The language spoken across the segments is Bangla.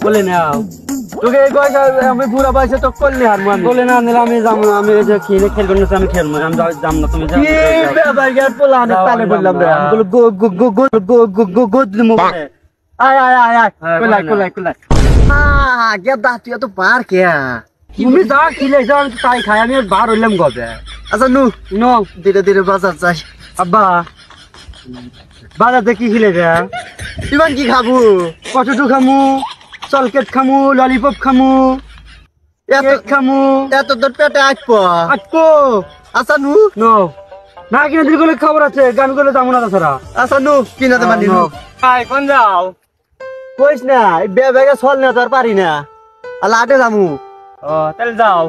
বলে নাও তোকে এই বয়সে আমি বুড়া বয়সে তো করলে হারবো আমি বলে না নিলে আমি যাবো আমি এই যে খেলে খেলবো না আমি খেলবো আমি যাম না তুমি যাও তালে বললাম রে বলো গো গো গো গো গো গো গো গো দিমু আয় আয় আয় আয় কোলাই গেদা তুই তো পার কে তুমি যা খেলে যাও আমি তাই খাই আমি বার হইলাম গবে আচ্ছা নো ধীরে ধীরে বাজার যাই আব্বা বাজার দেখি খেলে রে ইমান কি খাবো কতটুকু খামু চলকেট খামু ললিপপ খামু কেক খামু এত তোর পেটে আটপো আটকো আচ্ছা নো না কিনে দিলে বলে খবর আছে গান করলে যাবো না তাছাড়া আচ্ছা কিনাতে মানি কোন যাও কইস না বেগে চল না তোর পারি না আল্লাহ আটে যামু ও তাহলে যাও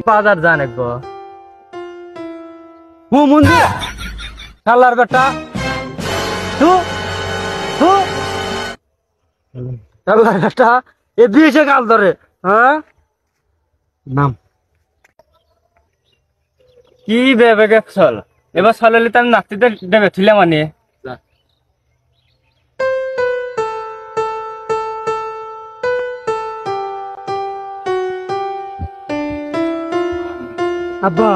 বাজার যান একবার মন্দির শালার বেটা শালার বেটা এ দিয়েছে কাল ধরে হ্যাঁ নাম কি বেবে চল এবার চলালে তার নাতিতে দেবে ছিলে মানে আব্বা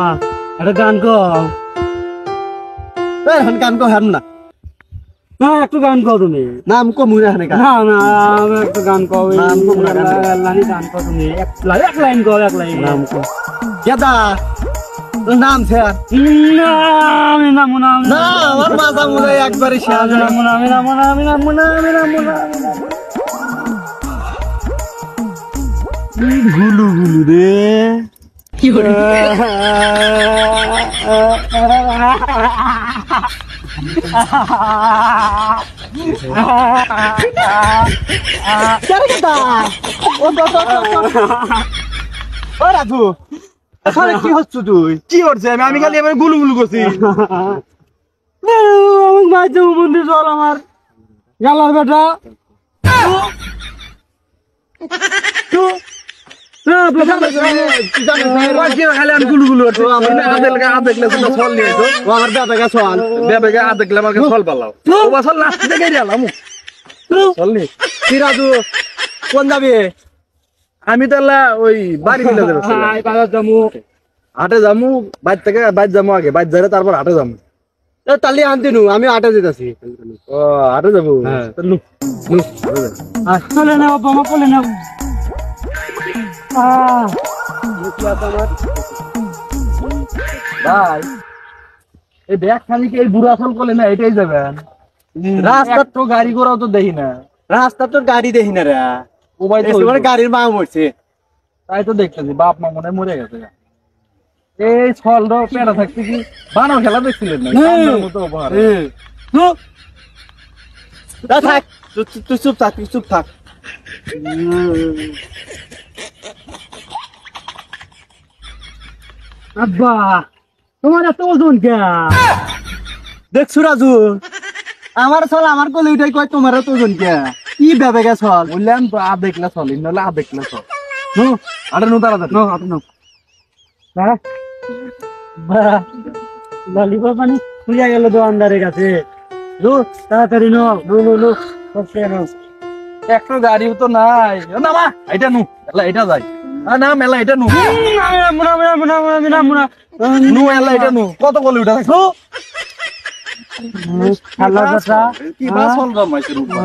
একটা গান গাও গান কো হার না না একটু গান গাও তুমি নাম কো মুরা হানে না না আমি একটু গান গাও নাম কো আল্লাহনি গান গাও তুমি এক লাইন গাও এক লাইন নাম কো গেদা নাম ছে না আমি নাম না আমার মাথা মুরে একবারে শেষ গুলু গুলু রে কি করে রাধু কি হচ্ছে তুই কি করছে আমি খালি এবার গুলু গুলু করছি মন্দির চল আমার গালার বেটা খালি আমি গুলু গুলু করছি আমার দেখলে ফল নিয়ে আমার বেটাকে চল বেটাকে দেখলে আমাকে ফল পালাও ও বছর লাস্ট থেকে গেলাম চলনি কি রাধু কোন যাবি আমি তাহলে ওই বাড়ি মিলে দেবো হাটে যামু বাইর থেকে বাইর যাবো আগে বাইর যাবে তারপর হাটে যাবো তাহলে আনতে নু আমি হাটে যেতেছি ও হাটে যাবো চলে না বাবা চলে না ভাই এই ব্যাগ খালি কি এই বুড়া ফল করলে না এটাই যাবেন রাস্তা তো গাড়ি ঘোড়াও তো দেখি না রাস্তা তো গাড়ি দেখি না রে ও ভাই গাড়ির মা মরছে তাই তো দেখতেছি বাপ মা মনে মরে গেছে এই ছল পেড়া থাকতে কি বানর খেলা দেখছিলেন না থাক তুই চুপ থাক তুই চুপ থাক আব্বা তোমার এত ওজন কে দেখছো রাজু আমার চল আমার কলে ওইটাই কয় তোমার এত ওজন কে কি ভেবে গে চল বললাম তো আ দেখলে চল ইনলে আ দেখলে চল আরে নো তারা নো আপনি নো ললিপপ মানে খুলিয়া গেল দোকানদারের কাছে তাড়াতাড়ি নো একটা গাড়িও তো নাই না মা এটা নু এলা এটা যাই না মেলা এটা নু নু এলা এটা নু কত বলে উঠা থাকো কি বাস হল রামাইছে রূপা